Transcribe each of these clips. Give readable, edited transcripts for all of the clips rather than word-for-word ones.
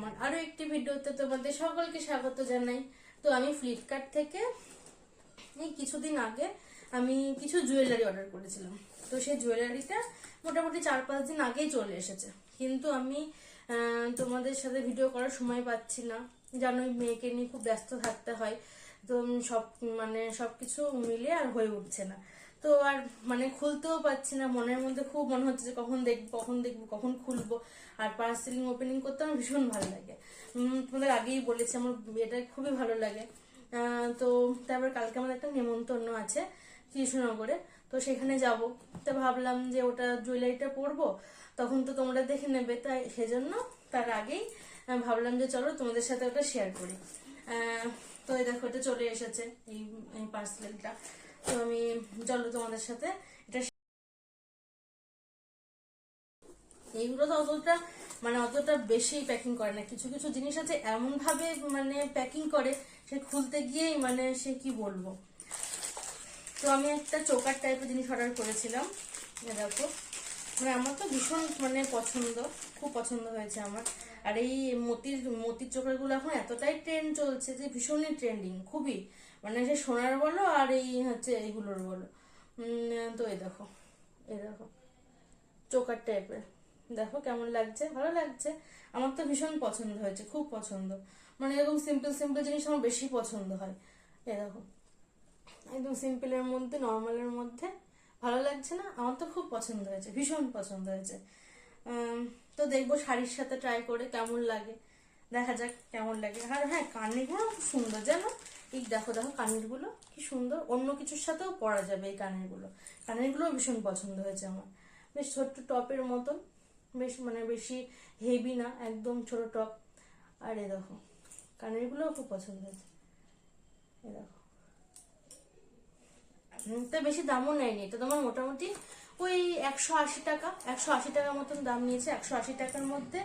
আমার আরো একটি ভিডিওতে তোমাদের সকলকে স্বাগত জানাই। তো আমি ফ্লিপকার্ট থেকে এই কিছুদিন আগে আমি কিছু জুয়েলারি অর্ডার করেছিলাম। তো সেই জুয়েলারিটা মোটামুটি 4-5 দিন আগেই চলে এসেছে, কিন্তু আমি তোমাদের সাথে ভিডিও করার সময় পাচ্ছি না। জানোই মেয়েকে নিয়ে খুব ব্যস্ত থাকতে হয়, তো সবকিছু মিলে আর হয়ে উঠছে না। তো আর খুলতেও পারছি না, মনের মধ্যে খুব মনে হচ্ছে যে কখন দেখবো কখন খুলবো। আর পার্সেলিং ওপেনিং করতে আমার ভীষণ ভালো লাগে। তোমাদের আগেই বলেছি আমার এটা খুবই ভালো লাগে। তো তারপর কালকে আমার একটা নেমন্তন্ন আছে কৃষ্ণনগরে, তো সেখানে যাব। তো ভাবলাম যে ওটা জুয়েলারিটা পরবো, তখন তো তোমরা দেখে নেবে, তাই সেজন্য তার আগেই ভাবলাম যে চলো তোমাদের সাথে ওটা শেয়ার করি। তো এই দেখো এটা চলে এসেছে, এই পার্সেলটা। তো আমি চলো তোমাদের সাথে এটা। এইগুলো তো অতটা বেশি প্যাকিং করে না, কিছু কিছু জিনিস আছে এমন ভাবে প্যাকিং করে, সে খুলতে গিয়েই সে কি বলবো। তো আমি একটা চোকার টাইপের জিনিস অর্ডার করেছিলাম, দেখো আমার তো ভীষণ পছন্দ, খুব পছন্দ হয়েছে আমার। আর এই মতির চোকার গুলো এখন এতটাই ট্রেন্ড চলছে যে ভীষণই ট্রেন্ডিং, খুবই সে সোনার বলো আর এই হচ্ছে এইগুলোর বলো। তো এই দেখো চোকার টাইপের, দেখো কেমন লাগছে, ভালো লাগছে। আমার তো ভীষণ পছন্দ হয়েছে, খুব পছন্দ। এরকম সিম্পল সিম্পল জিনিস আমার বেশি পছন্দ হয়। এই দেখো একদম সিম্পলের মধ্যে, নর্মালের মধ্যে ভালো লাগছে না? আমার তো খুব পছন্দ হয়েছে, ভীষণ পছন্দ হয়েছে। তো দেখবো শাড়ির সাথে ট্রাই করে কেমন লাগে, দেখা যাক কেমন লাগে। আর হ্যাঁ, কানেরগুলো খুব সুন্দর জানো। এই দেখো কানেরগুলো কি সুন্দর, অন্য কিছুর সাথেও পরা যাবে এই কানেরগুলো ভীষণ পছন্দ হয়েছে আমার। বেশ ছোট্ট টপের মতন, বেশ বেশি হেভি না, একদম ছোট টপ। আর এই দেখো কানেরগুলোও খুব পছন্দ হয়েছে। এই দেখো তো বেশি দামও নেয়নি, এটা তোমার মোটামুটি ওই 180 টাকা, 180 টাকা মতন দাম নিয়েছে। 180 টাকার মধ্যে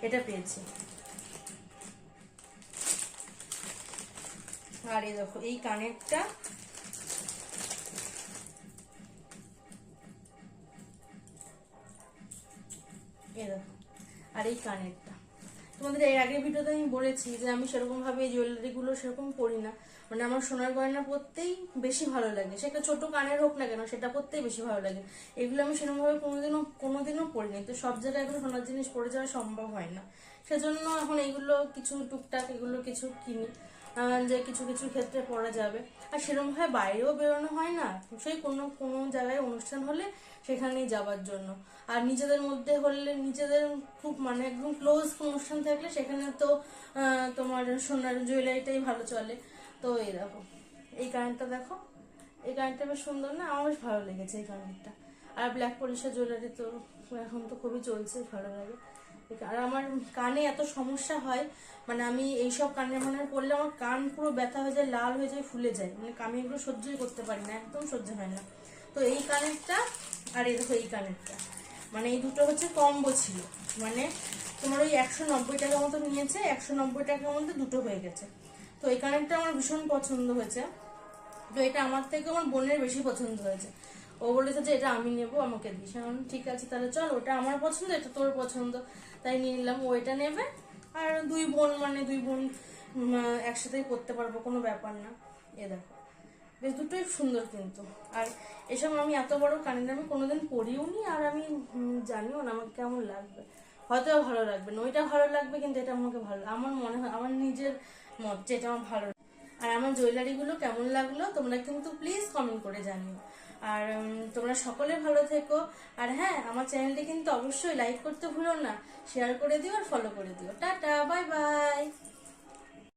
এটা পেয়েছি। আর এই দেখো এই কানেরটা, এই দেখো আর এই কানেরটা তোমাদের এর আগের ভিডিওতে আমি বলেছি যে আমি সেরকম ভাবে জুয়েলারি গুলো সেরকম পরি না। আমার সোনার গয়না পরতেই বেশি ভালো লাগে, সেটা ছোট কানের হোক না কেন, সেটা পরতেই বেশি ভালো লাগে। এগুলো আমি সেরকম ভাবে কোনোদিনও পরিনি, তো সব জায়গায় এখন সোনার জিনিস পরে যাওয়া সম্ভব হয় না। সেজন্য এখন এগুলো কিছু টুকটাক এগুলো কিছু কিনি, যে কিছু কিছু ক্ষেত্রে পরা যাবে। আর সেরকম ভাবে বাইরেও বেরোনো হয় না, সেই কোনো কোনো জায়গায় অনুষ্ঠান হলে সেখানেই যাওয়ার জন্য। আর নিজেদের মধ্যে হলে, নিজেদের খুব একদম ক্লোজ অনুষ্ঠান থাকলে সেখানে তো তোমার সোনার জুয়েলারিটাই ভালো চলে। তো এই দেখো এই কানেরটা, দেখো এই কানেরটা বেশ সুন্দর না? আমার বেশ ভালো লেগেছে এই কানেরটা। আর ব্ল্যাক পলিশের জুয়েলারি তো এখন তো খুবই চলছে, ভালো লাগে। আর আমার কানে এত সমস্যা হয়, আমি এইসব কানের পরলে আমার কান পুরো ব্যথা হয়ে যায়, লাল হয়ে যায়, ফুলে যায়। আমি এগুলো সহ্যই করতে পারি না, একদম সহ্য হয় না। তো এই কানেরটা আর এই দেখো এই কানেরটা, এই দুটো হচ্ছে কম্বো ছিল। তোমার ওই 190 টাকা মতো নিয়েছে, 190 টাকার মধ্যে দুটো হয়ে গেছে। তো এই কানেরটা আমার ভীষণ পছন্দ হয়েছে। তো এটা আমার থেকে আমার বোনের বেশি পছন্দ হয়েছে। ও বলেছে যে এটা আমি নেবো, আমাকে দিস। ঠিক আছে তাহলে চল, ওটা আমার পছন্দ, এটা তোর পছন্দ, তাই নিয়ে নিলাম। ও এটা নেবে, আর দুই বোন একসাথেই করতে পারবো, কোনো ব্যাপার না। এ দেখো বেশ দুটোই সুন্দর কিন্তু। আর এসব আমি এত বড় কানের আমি কোনোদিন পরিও নি, আর আমি জানিও না আমাকে কেমন লাগবে। হয়তো ভালো লাগবে না, ওইটা ভালো লাগবে, কিন্তু এটা আমাকে ভালো, আমার মনে হয়, আমার নিজের মত যেটা আমার ভালো। আর আমার জুয়েলারি গুলো কেমন লাগলো তোমরা কিন্তু প্লিজ কমেন্ট করে জানিও। আর তোমরা সকলে ভালো থেকো। আর হ্যাঁ, আমার চ্যানেলটি কিন্তু অবশ্যই লাইক করতে ভুলো না, শেয়ার করে দিও আর ফলো করে দিও। Tata, bye bye.